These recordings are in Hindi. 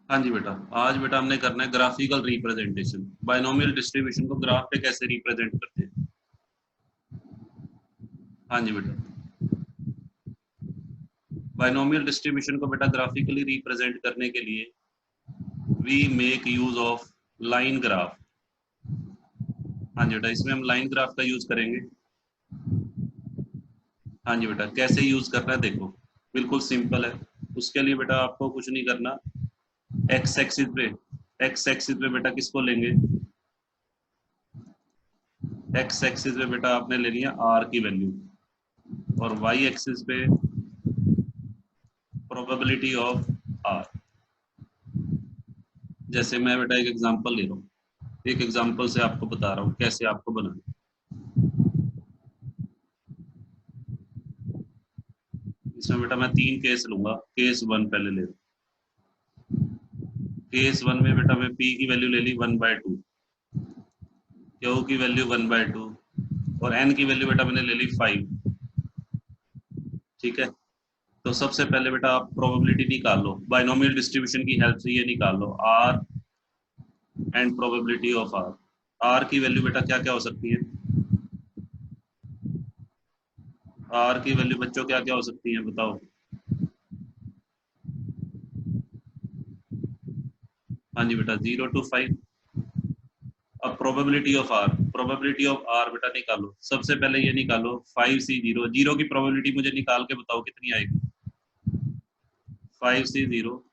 हाँ जी बेटा, आज बेटा हमने करना है ग्राफिकल रिप्रेजेंटेशन। बाइनोमियल डिस्ट्रीब्यूशन को ग्राफ पे कैसे रिप्रेजेंट करते हैं। हाँ जी बेटा, बाइनोमियल डिस्ट्रीब्यूशन को बेटा ग्राफिकली रिप्रेजेंट करने के लिए we make use of line graph. हाँ जी बेटा, इसमें हम लाइन ग्राफ का यूज करेंगे। हाँ जी बेटा, कैसे यूज करना है देखो, बिल्कुल सिंपल है। उसके लिए बेटा आपको कुछ नहीं करना। एक्स एक्सिस पे बेटा किसको लेंगे, एक्स एक्सिस पे बेटा आपने ले लिया आर की वैल्यू, और वाई एक्सिस पे प्रोबेबिलिटी ऑफ आर। जैसे मैं बेटा एक एग्जांपल ले रहा हूँ, एक एग्जांपल से आपको बता रहा हूँ कैसे आपको बनाना। इसमें बेटा मैं 3 केस लूंगा। केस 1 पहले ले रहा हूँ। केस 1 में बेटा मैं पी की वैल्यू ले ली 1/2, क्यू की वैल्यू 1/2, और एन की वैल्यू बेटा मैंने ले ली 5। ठीक है, तो सबसे पहले बेटा आप प्रोबेबिलिटी निकाल लो, बाइनोमियल डिस्ट्रीब्यूशन की हेल्प से ये निकाल लो, r and probability of r. R की वैल्यू बेटा क्या क्या हो सकती है, आर की वैल्यू बच्चों क्या क्या हो सकती है बताओ। हाँ जी बेटा, 0 to 5। अब probability of R, probability of R बेटा निकालो। सबसे पहले ये निकालो 5C0, जीरो की प्रोबेबिलिटी मुझे निकाल के बताओ कितनी आएगी। 5C0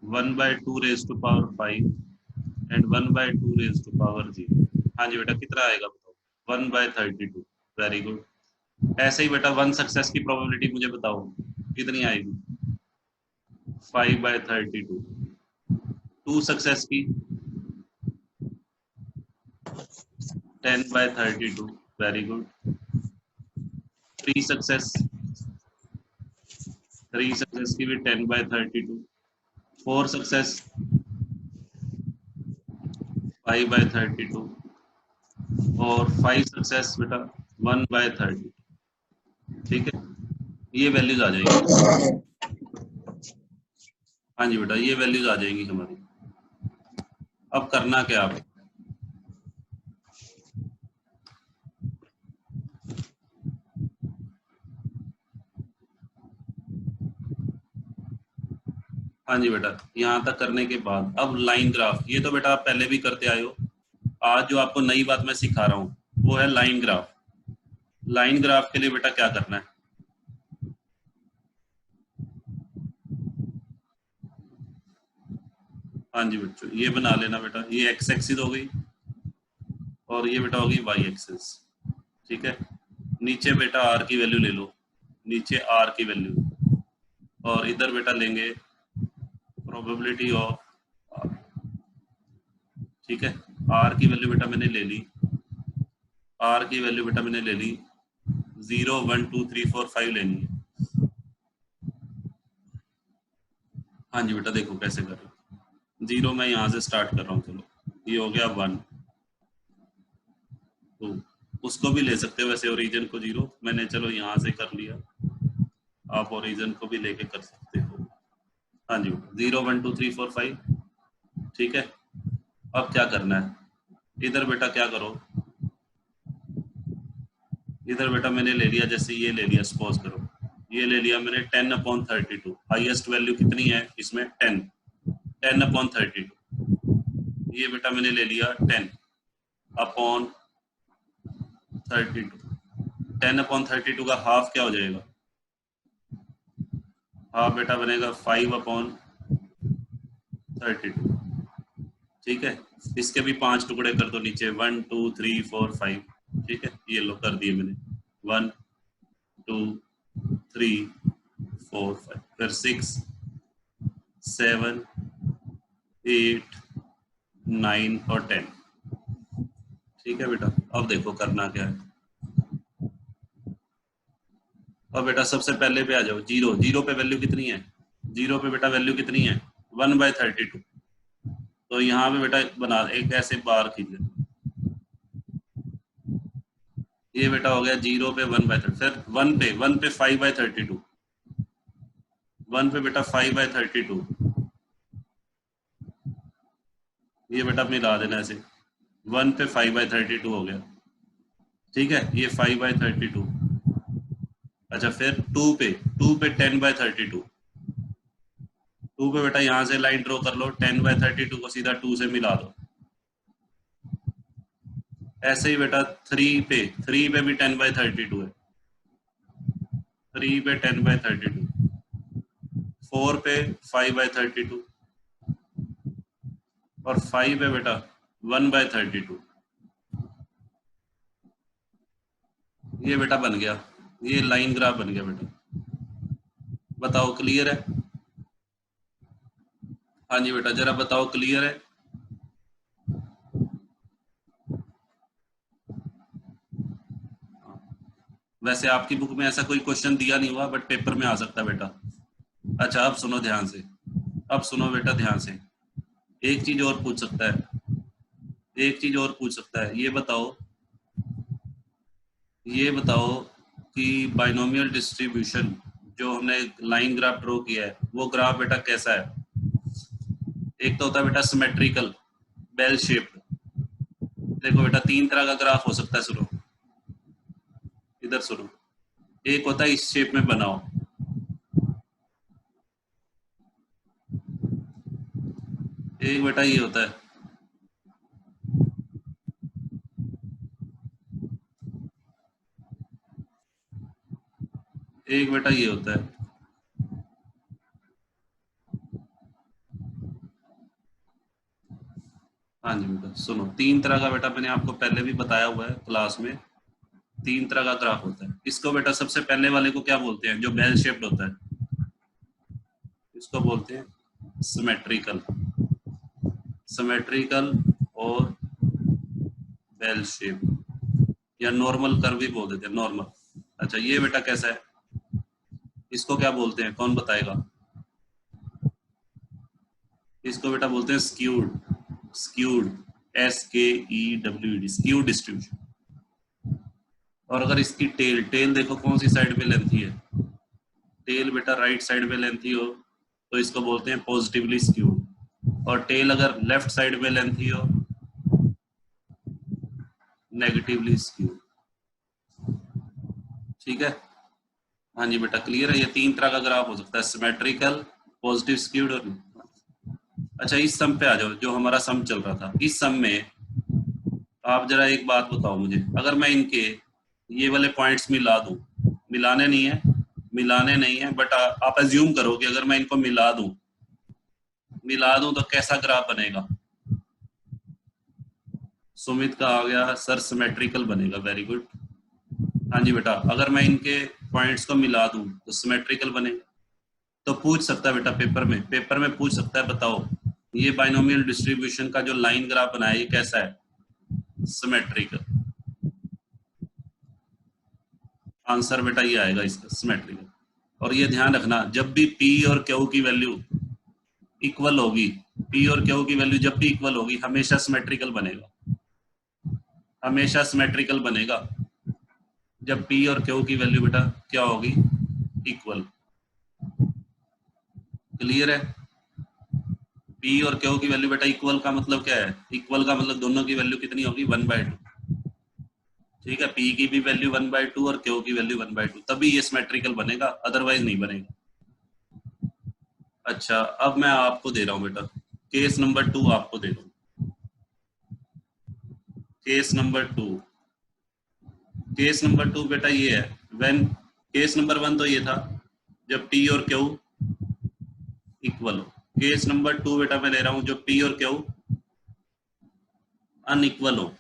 1/2 raised to power 5 and 1/2 raised to power 0। हाँ जी बेटा, कितना आएगा बताओ, 1/32। Very good. ऐसे ही बेटा 1 सक्सेस की प्रोबेबिलिटी मुझे बताओ कितनी आएगी, 5/32। 2 सक्सेस की 10/32। Very good. 3 सक्सेस, 3 सक्सेस की भी 10/32। 4 सक्सेस 5/32, और 5 सक्सेस बेटा 1/30। ठीक है, ये वैल्यूज आ जाएंगी। हाँ जी बेटा, ये वैल्यूज आ जाएंगी हमारी। अब करना क्या आप, हाँ जी बेटा, यहाँ तक करने के बाद अब लाइन ग्राफ, ये तो बेटा आप पहले भी करते आए हो। आज जो आपको नई बात मैं सिखा रहा हूँ वो है लाइन ग्राफ। लाइन ग्राफ के लिए बेटा क्या करना है, हाँ जी बच्चों, ये बना लेना बेटा, ये एक्स एक्सिस हो गई और ये बेटा होगी वाई एक्सिस। ठीक है, नीचे बेटा आर की वैल्यू ले लो, नीचे आर की वैल्यू, और इधर बेटा लेंगे प्रोबेबिलिटी ऑफ आर। ठीक है, आर की वैल्यू बेटा मैंने ले ली, आर की वैल्यू बेटा मैंने ले ली 0 1 2 3 4 5 लेनी है। हाँ जी बेटा, देखो कैसे कर रहे हो। 0 मैं यहाँ से स्टार्ट कर रहा हूँ, चलो ये हो गया 1। तो उसको भी ले सकते हो वैसे, ओरिजिन को 0 मैंने चलो यहाँ से कर लिया, आप ओरिजिन को भी लेके कर सकते हो। हाँ जी, 0 1 2 3 4 5। ठीक है, अब क्या करना है, इधर बेटा क्या करो, इधर बेटा मैंने ले लिया, जैसे ये ले लिया, सपोज करो ये ले लिया मैंने 10/32। हाईएस्ट वैल्यू कितनी है इसमें, 10, 10/32। ये बेटा मैंने ले लिया 10/32। 10/32 का हाफ क्या हो जाएगा, हाफ बेटा बनेगा 5/32। ठीक है, इसके भी 5 टुकड़े कर दो नीचे, 1 2 3 4 5। ठीक है, ये लो कर दिए मैंने, 1 2 3 4 5, फिर 6 7 8 9 और 10। ठीक है बेटा, अब देखो करना क्या है। अब बेटा सबसे पहले पे आ जाओ, 0, 0 पे वैल्यू कितनी है, 0 पे बेटा वैल्यू कितनी है 1/32। तो यहाँ पे बेटा बना एक ऐसे बार खींचे, ये बेटा हो गया 0 पे 1/30, फिर 1 पे 5/32, 1 पे बेटा 5/32, ये बेटा मिला देना ऐसे, 1 पे 5/32 हो गया, ठीक है, ये 5/32। अच्छा फिर 2 पे 10/32, 2 पे बेटा यहाँ से लाइन ड्रॉ कर लो, 10/32 को सीधा 2 से मिला दो। ऐसे ही बेटा 3 पे भी 10/32 है, 3 पे 10/32, 4 पे 5/32 और 5 है बेटा 1/32। ये बेटा बन गया, ये लाइन ग्राफ बन गया बेटा। बताओ क्लियर है? हाँ जी बेटा, जरा बताओ क्लियर है? वैसे आपकी बुक में ऐसा कोई क्वेश्चन दिया नहीं हुआ, बट पेपर में आ सकता है बेटा। अच्छा अब सुनो ध्यान से, अब सुनो बेटा ध्यान से, एक चीज और पूछ सकता है, एक चीज और पूछ सकता है, ये बताओ कि बाइनोमियल डिस्ट्रीब्यूशन जो हमने लाइन ग्राफ ड्रॉ किया है, वो ग्राफ बेटा कैसा है? एक तो होता है बेटा सिमेट्रिकल, बेल शेप्ड। देखो बेटा 3 तरह का ग्राफ हो सकता है, सुनो इधर सुनो। एक होता है इस शेप में बनाओ, एक बेटा ये होता है, एक बेटा ये होता है। हाँ जी बेटा सुनो, 3 तरह का बेटा मैंने आपको पहले भी बताया हुआ है क्लास में, 3 तरह का ग्राफ होता है। इसको बेटा सबसे पहले वाले को क्या बोलते हैं, जो बेल शेप्ड होता है, इसको बोलते हैं सिमेट्रिकल, सिमेट्रिकल और बेल शेप, या नॉर्मल कर्व भी बोल देते हैं, नॉर्मल। अच्छा ये बेटा कैसा है, इसको क्या बोलते हैं, कौन बताएगा? इसको बेटा बोलते हैं skewed, skewed, SKEWD, skewed distribution. और अगर इसकी टेल, टेल देखो कौन सी साइड पे लेंथी है, टेल बेटा राइट साइड पे लेंथी हो तो इसको बोलते हैं पॉजिटिवली स्क्यूड, और टेल अगर लेफ्ट साइड पे लेंथी हो नेगेटिवली स्क्यूड, ठीक है? हाँ जी बेटा क्लियर है, ये 3 तरह का ग्राफ हो सकता है, सिमेट्रिकल, पॉजिटिव स्क्यूड और। अच्छा इस सम पे आ जाओ, जो हमारा सम चल रहा था, इस सम में आप जरा एक बात बताओ मुझे, अगर मैं इनके ये वाले पॉइंट्स मिला दूं, मिलाने नहीं है, मिलाने नहीं है, बट आप अज्यूम करो कि अगर मैं इनको मिला दूं तो कैसा ग्राफ बनेगा? सुमित का आ गया सर सिमेट्रिकल बनेगा, वेरी गुड। हाँ जी बेटा, अगर मैं इनके पॉइंट्स को मिला दूं तो सिमेट्रिकल बनेगा। तो पूछ सकता है बेटा पेपर में पूछ सकता है, बताओ ये बाइनोमियल डिस्ट्रीब्यूशन का जो लाइन ग्राफ बनाया ये कैसा है? सिमेट्रिकल। आंसर बेटा ये आएगा इसका, सिमेट्रिकल। और ये ध्यान रखना, जब भी P और Q की वैल्यू इक्वल होगी, P और Q की वैल्यू जब भी इक्वल होगी, हमेशा सिमेट्रिकल बनेगा, हमेशा सिमेट्रिकल बनेगा जब P और Q की वैल्यू बेटा क्या होगी? इक्वल। क्लियर है? P और Q की वैल्यू बेटा इक्वल का मतलब क्या है? इक्वल का मतलब दोनों की वैल्यू कितनी होगी? 1/2। ठीक है, P की भी वैल्यू 1/2 और Q की वैल्यू 1/2, तभी ये सिमेट्रिकल बनेगा, अदरवाइज नहीं बनेगा। अच्छा अब मैं आपको दे रहा हूँ बेटा केस नंबर 2, आपको दे रहा हूँ केस नंबर 2। केस नंबर 2 बेटा ये है, व्हेन, केस नंबर 1 तो ये था जब P और Q इक्वल हो। केस नंबर 2 बेटा मैं ले रहा हूँ जो P और Q अनइक्वल हो।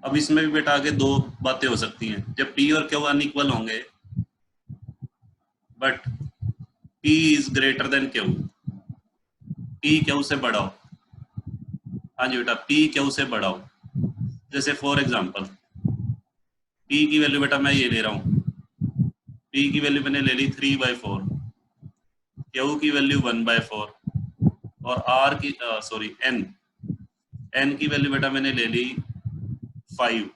अब इसमें भी बेटा आगे 2 बातें हो सकती हैं, जब P और Q अनइक्वल होंगे but P is greater than Q, P Q से बड़ा हो। हाँ जी बेटा, P Q से बड़ा हो। जैसे फॉर एग्जांपल P की वैल्यू बेटा मैं ये ले रहा हूँ, P की वैल्यू मैंने ले ली 3/4, Q की वैल्यू 1/4 और R की N की वैल्यू बेटा मैंने ले ली 5।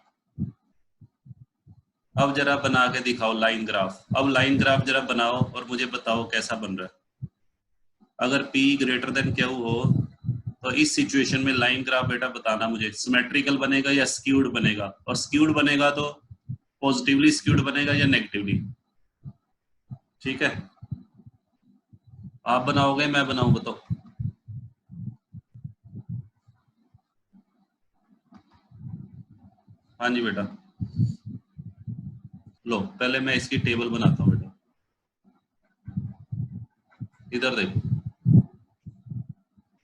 अब जरा बना के दिखाओ लाइन ग्राफ, अब लाइन ग्राफ जरा बनाओ और मुझे बताओ कैसा बन रहा है। अगर P ग्रेटर देन Q हो तो इस सिचुएशन में लाइन ग्राफ बेटा बताना मुझे, सिमेट्रिकल बनेगा या स्क्यूड बनेगा, और स्क्यूड बनेगा तो पॉजिटिवली स्क्यूड बनेगा या नेगेटिवली। ठीक है, आप बनाओगे मैं बनाऊं, बताओ। हाँ जी बेटा, लो पहले मैं इसकी टेबल बनाता हूँ बेटा, इधर देखो।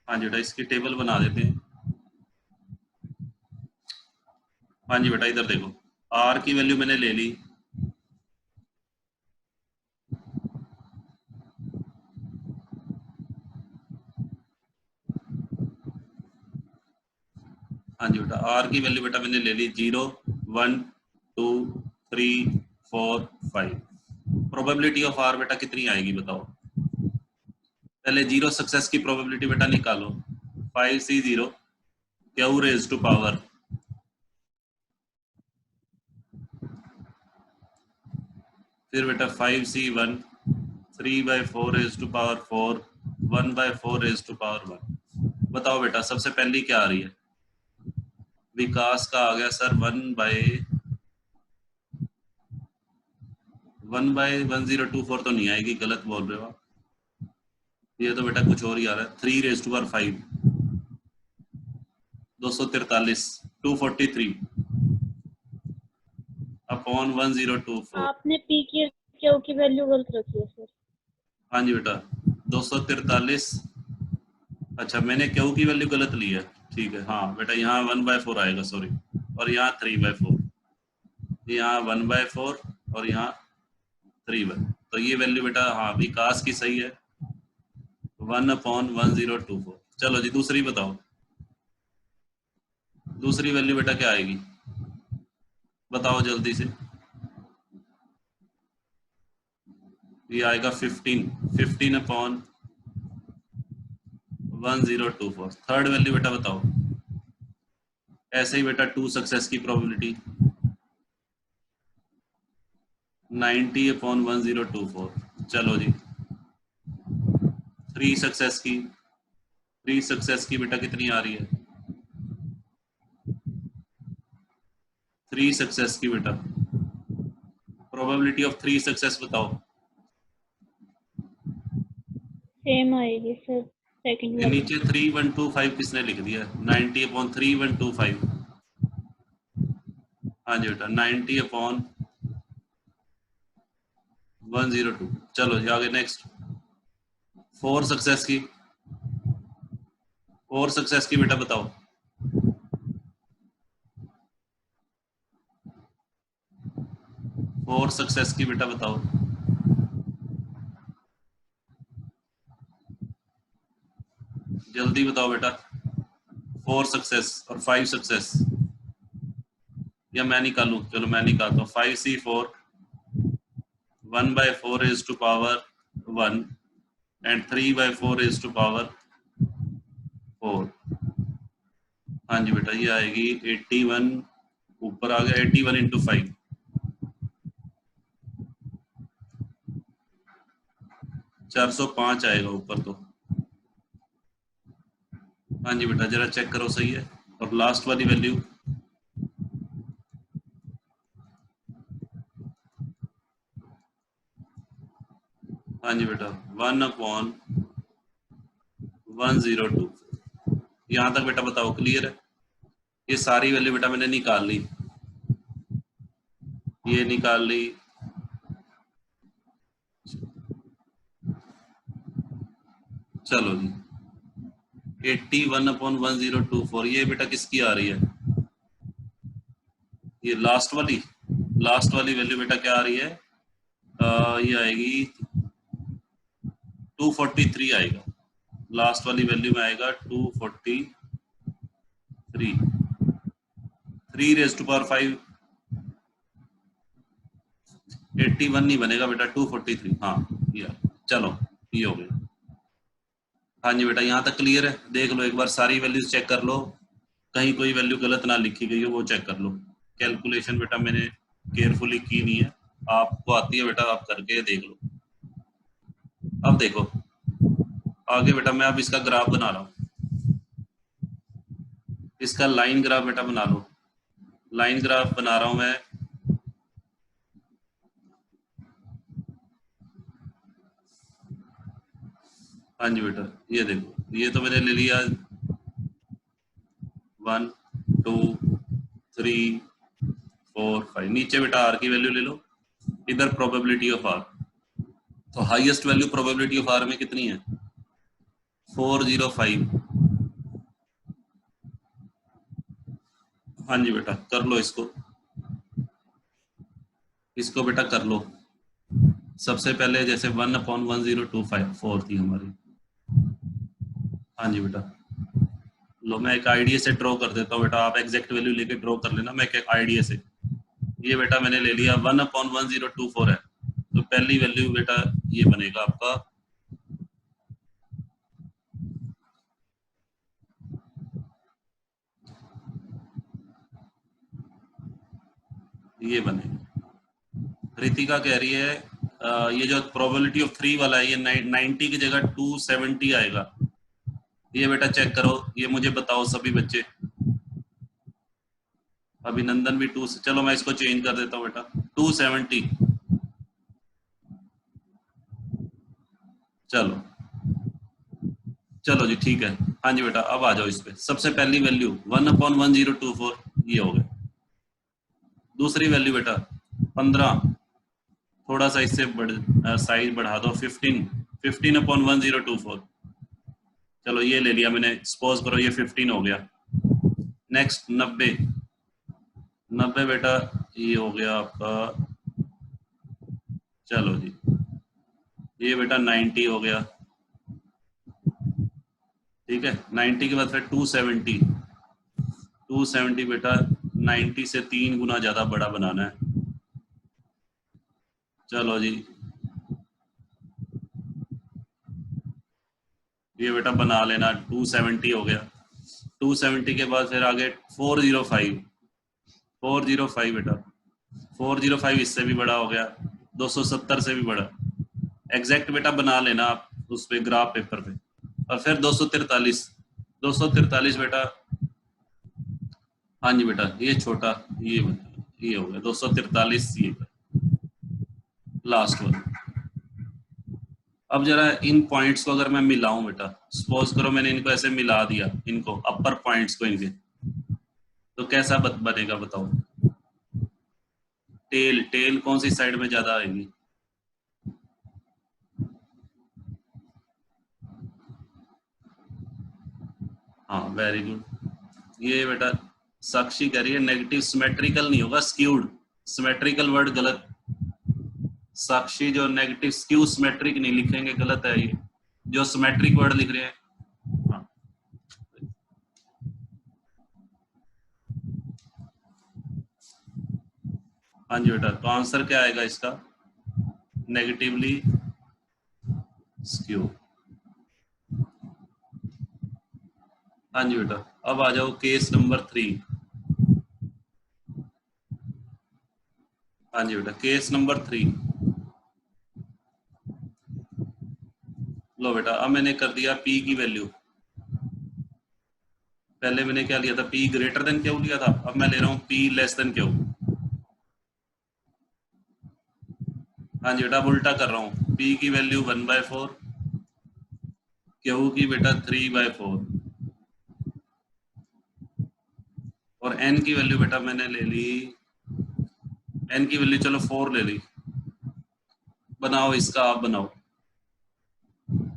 हाँ जी बेटा, इसकी टेबल बना देते हैं। हाँ जी बेटा, इधर देखो, आर की वैल्यू मैंने ले ली। हाँ जी बेटा, आर की वैल्यू बेटा मैंने ले ली 0 1 2 3 4 5। प्रोबेबिलिटी ऑफ आर बेटा कितनी आएगी बताओ। पहले जीरो सक्सेस की प्रोबेबिलिटी बेटा निकालो, 5C0 Q raise to power, फिर बेटा 5C1 3/4 raise to power 4, 1/4 raise to power 1। बताओ बेटा सबसे पहली क्या आ रही है। विकास का आ गया सर 1/1024 तो नहीं आएगी, गलत बोल रहे हो आप। ये तो बेटा कुछ और ही आ रहा है, 3 रेज टू पावर 5, 243, 243 अपॉन 1024। आपने पी की क्यू की वैल्यू गलत रखी है सर। हाँ जी बेटा 243, अच्छा मैंने क्यू की वैल्यू गलत ली है, ठीक है। हाँ बेटा यहाँ 1/4 आएगा, सॉरी, और यहाँ 3/4, यहाँ 1/4 और यहाँ 3/4, तो ये वैल्यू बेटा हाँ विकास की सही है, 1/1024। चलो जी दूसरी बताओ, दूसरी वैल्यू बेटा क्या आएगी, बताओ जल्दी से। ये आएगा 15/1024। थर्ड वैल्यू बेटा बताओ, ऐसे ही बेटा 2 सक्सेस की प्रोबेबिलिटी 90/1024। चलो जी 3 सक्सेस की, 3 सक्सेस की बेटा कितनी आ रही है, 3 सक्सेस की बेटा प्रोबेबिलिटी ऑफ 3 सक्सेस बताओ। सेम आएगी सर सेकंड ये वाली। नीचे 3125 किसने लिख दिया, 90/3125। हाँ जी बेटा 90/102। चलो जी आगे नेक्स्ट, 4 सक्सेस की, 4 सक्सेस की बेटा बताओ। 4 सक्सेस की बेटा बताओ, जल्दी बताओ बेटा। 4 सक्सेस और 5 सक्सेस, या मैं निकालूं, चलो मैं निकालता हूँ। 5C4 1/4 is to power 1 and 3/4 is to power 4। हाँ जी बेटा ये आएगी 81, ऊपर आ गया 81 इंटू 5, 405 आएगा ऊपर तो। हाँ जी बेटा जरा चेक करो सही है। और लास्ट वाली वैल्यू, हाँ जी बेटा 1/1024। यहाँ तक बेटा बताओ क्लियर है। ये सारी वैल्यू बेटा मैंने निकाल ली, ये निकाल ली, चलो जी 81/1024। ये बेटा किसकी आ रही है, ये लास्ट वाली वैल्यू बेटा क्या आ रही है, ये आएगी 243 आएगा, लास्ट वाली वैल्यू में आएगा 243, 3 रेज टू पावर 5, 81 नहीं बनेगा बेटा 243। हाँ ये चलो ये हो गया। हाँ जी बेटा यहाँ तक क्लियर है, देख लो एक बार सारी वैल्यूज चेक कर लो, कहीं कोई वैल्यू गलत ना लिखी गई हो वो चेक कर लो। कैलकुलेशन बेटा मैंने केयरफुली की नहीं है, आपको आती है बेटा, आप करके देख लो। अब देखो आगे बेटा मैं अब इसका ग्राफ बना रहा हूँ। इसका लाइन ग्राफ बेटा बना लो, लाइन ग्राफ बना रहा हूं मैं। हाँ जी बेटा, ये देखो, ये तो मैंने ले लिया 1 2 3 4 5। नीचे बेटा आर की वैल्यू ले लो, इधर प्रोबेबिलिटी ऑफ आर। तो highest value probability of R में कितनी है? 405। हाँ जी बेटा, कर लो इसको, इसको बेटा कर लो। सबसे पहले जैसे 1/1025 थी हमारी। हाँ जी बेटा, लो मैं एक आईडिया से ड्रॉ कर देता हूँ बेटा, आप एग्जैक्ट वैल्यू लेके ड्रॉ कर लेना, मैं एक आईडिया से। ये बेटा मैंने ले लिया 1/1024 है, तो पहली वैल्यू बेटा ये बनेगा आपका, ये बनेगा। रितिका कह रही है ये जो प्रोबेबिलिटी ऑफ 3 वाला है, ये 90 की जगह 270 आएगा। ये बेटा चेक करो, ये मुझे बताओ सभी बच्चे। अभिनंदन भी 2 से, चलो मैं इसको चेंज कर देता हूँ बेटा, 270। चलो चलो जी ठीक है। हाँ जी बेटा, अब आ जाओ इस पे। सबसे पहली वैल्यू 1/1024, ये हो गया। दूसरी वैल्यू बेटा 15, थोड़ा सा इससे साइज बढ़ा दो, 15/1024। चलो ये ले लिया मैंने, सपोज करो ये 15 हो गया। नेक्स्ट 90, 90 बेटा ये हो गया आपका, चलो जी ये बेटा 90 हो गया। ठीक है, 90 के बाद फिर 270, 270 बेटा 90 से 3 गुना ज्यादा बड़ा बनाना है। चलो जी ये बेटा बना लेना, 270 हो गया। 270 के बाद फिर आगे 405, 405 बेटा, 405 इससे भी बड़ा हो गया, 270 से भी बड़ा। एग्जैक्ट बेटा बना लेना आप उस पे ग्राफ पेपर पे। और फिर 243, 243 बेटा, हाँ जी बेटा ये छोटा, ये हो गया 243, ये लास्ट वन। अब जरा इन पॉइंट्स को अगर मैं मिलाऊं बेटा, सपोज करो मैंने इनको ऐसे मिला दिया, इनको अपर पॉइंट्स को इनके, तो कैसा बनेगा बताओ? टेल, टेल कौन सी साइड में ज्यादा आएगी? हाँ वेरी गुड। ये बेटा साक्षी कह रही है नेगेटिव सिमेट्रिकल नहीं होगा, स्क्यूड। सिमेट्रिकल वर्ड गलत। साक्षी जो नेगेटिव स्क्यू सिमेट्रिक नहीं लिखेंगे, गलत है ये, जो सिमेट्रिक वर्ड लिख रहे हैं। हाँ हाँ जी बेटा, तो आंसर क्या आएगा इसका? Negatively skew. हाँ जी बेटा, अब आ जाओ केस नंबर 3। हाँ जी बेटा, केस नंबर 3। लो बेटा, अब मैंने कर दिया P की वैल्यू। पहले मैंने क्या लिया था? P ग्रेटर देन क्यू लिया था, अब मैं ले रहा हूँ P लेस देन क्यू। हाँ जी बेटा, अब उल्टा कर रहा हूँ, P की वैल्यू 1/4, क्यू की बेटा 3/4, और N की वैल्यू बेटा मैंने ले ली, N की वैल्यू चलो 4 ले ली। बनाओ इसका, आप बनाओ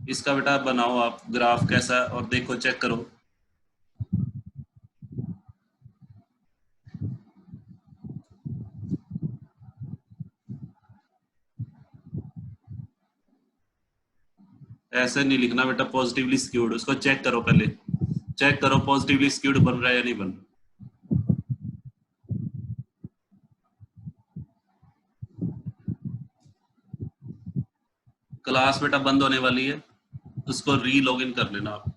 इसका बेटा, बनाओ आप ग्राफ कैसा, और देखो चेक करो। ऐसे नहीं लिखना बेटा पॉजिटिवली स्क्यूड, उसको चेक करो पहले, चेक करो पॉजिटिवली स्क्यूड बन रहा है या नहीं बन रहा। क्लास बेटा बंद होने वाली है, उसको री लॉग इन कर लेना आप।